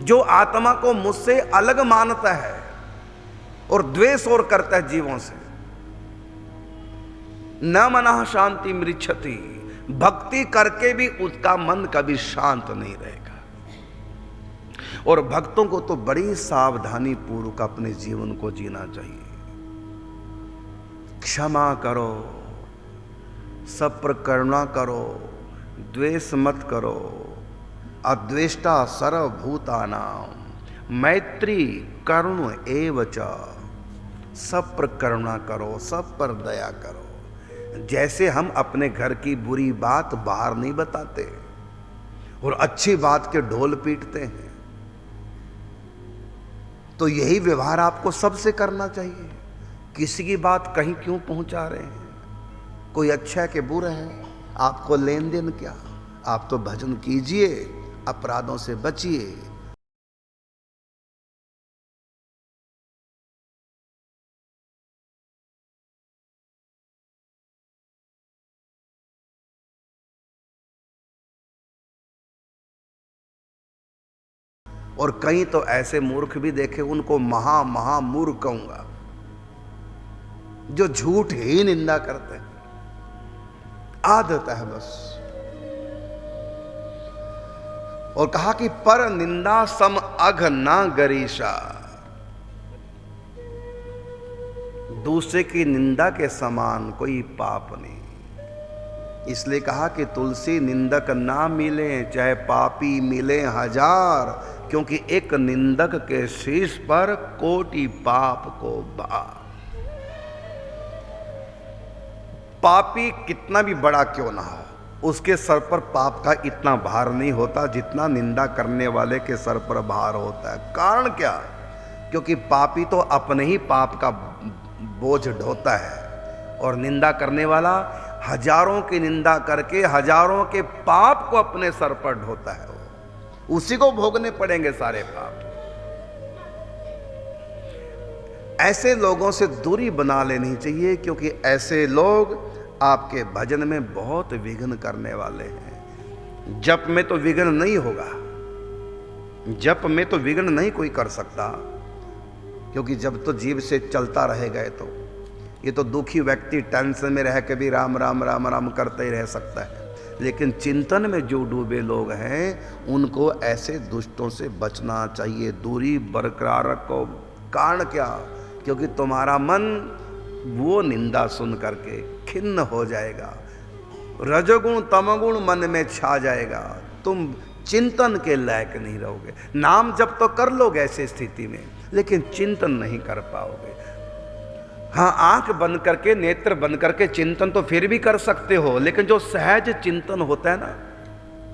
जो आत्मा को मुझसे अलग मानता है और द्वेष और करता है जीवों से, न मनः शांति मृच्छति, भक्ति करके भी उसका मन कभी शांत नहीं रहेगा। और भक्तों को तो बड़ी सावधानी पूर्वक अपने जीवन को जीना चाहिए। क्षमा करो, सब पर करुणा करो, द्वेष मत करो, अद्वेष्टा सर्वभूतानां मैत्री करुण एव च, सब पर करुणा करो, सब पर दया करो। जैसे हम अपने घर की बुरी बात बाहर नहीं बताते और अच्छी बात के ढोल पीटते हैं, तो यही व्यवहार आपको सबसे करना चाहिए। किसी की बात कहीं क्यों पहुंचा रहे हैं? कोई अच्छा है कि बुरा है, आपको लेन देन क्या? आप तो भजन कीजिए, अपराधों से बचिए। और कई तो ऐसे मूर्ख भी देखे, उनको महा मूर्ख कहूंगा, जो झूठ ही निंदा करते हैं। आदत है बस। और कहा कि पर निंदा सम अघ ना गरीशा, दूसरे की निंदा के समान कोई पाप नहीं। इसलिए कहा कि तुलसी निंदक ना मिले चाहे पापी मिले हजार, क्योंकि एक निंदक के शीश पर कोटि पाप को भार। पापी कितना भी बड़ा क्यों ना हो, उसके सर पर पाप का इतना भार नहीं होता जितना निंदा करने वाले के सर पर भार होता है। कारण क्या? क्योंकि पापी तो अपने ही पाप का बोझ ढोता है, और निंदा करने वाला हजारों की निंदा करके हजारों के पाप को अपने सर पर ढोता है। उसी को भोगने पड़ेंगे सारे पाप। ऐसे लोगों से दूरी बना लेनी चाहिए, क्योंकि ऐसे लोग आपके भजन में बहुत विघ्न करने वाले हैं। जप में तो विघ्न नहीं होगा, जप में तो विघ्न नहीं कोई कर सकता, क्योंकि जब तो जीव से चलता रहेगा तो ये तो दुखी व्यक्ति टेंशन में रह के भी राम राम राम राम करते ही रह सकता है। लेकिन चिंतन में जो डूबे लोग हैं, उनको ऐसे दुष्टों से बचना चाहिए, दूरी बरकरार रखो। कारण क्या? क्योंकि तुम्हारा मन वो निंदा सुन करके खिन्न हो जाएगा, रजोगुण तमगुण मन में छा जाएगा, तुम चिंतन के लायक नहीं रहोगे। नाम जप तो कर लोगे ऐसे स्थिति में, लेकिन चिंतन नहीं कर पाओगे। हाँ, आंख बंद करके, नेत्र बंद करके चिंतन तो फिर भी कर सकते हो, लेकिन जो सहज चिंतन होता है ना,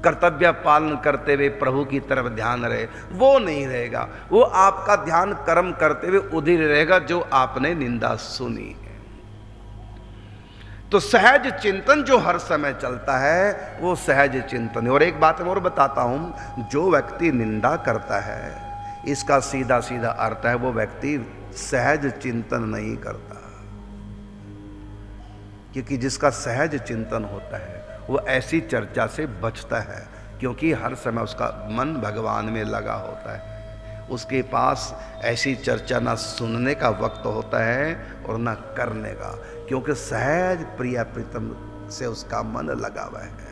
कर्तव्य पालन करते हुए प्रभु की तरफ ध्यान रहे, वो नहीं रहेगा। वो आपका ध्यान कर्म करते हुए उधर रहेगा जो आपने निंदा सुनी है। तो सहज चिंतन जो हर समय चलता है, वो सहज चिंतन है। और एक बात और बताता हूं, जो व्यक्ति निंदा करता है, इसका सीधा सीधा अर्थ है वो व्यक्ति सहज चिंतन नहीं करता। क्योंकि जिसका सहज चिंतन होता है वो ऐसी चर्चा से बचता है, क्योंकि हर समय उसका मन भगवान में लगा होता है। उसके पास ऐसी चर्चा ना सुनने का वक्त होता है और ना करने का, क्योंकि सहज प्रिय प्रीतम से उसका मन लगा हुआ है।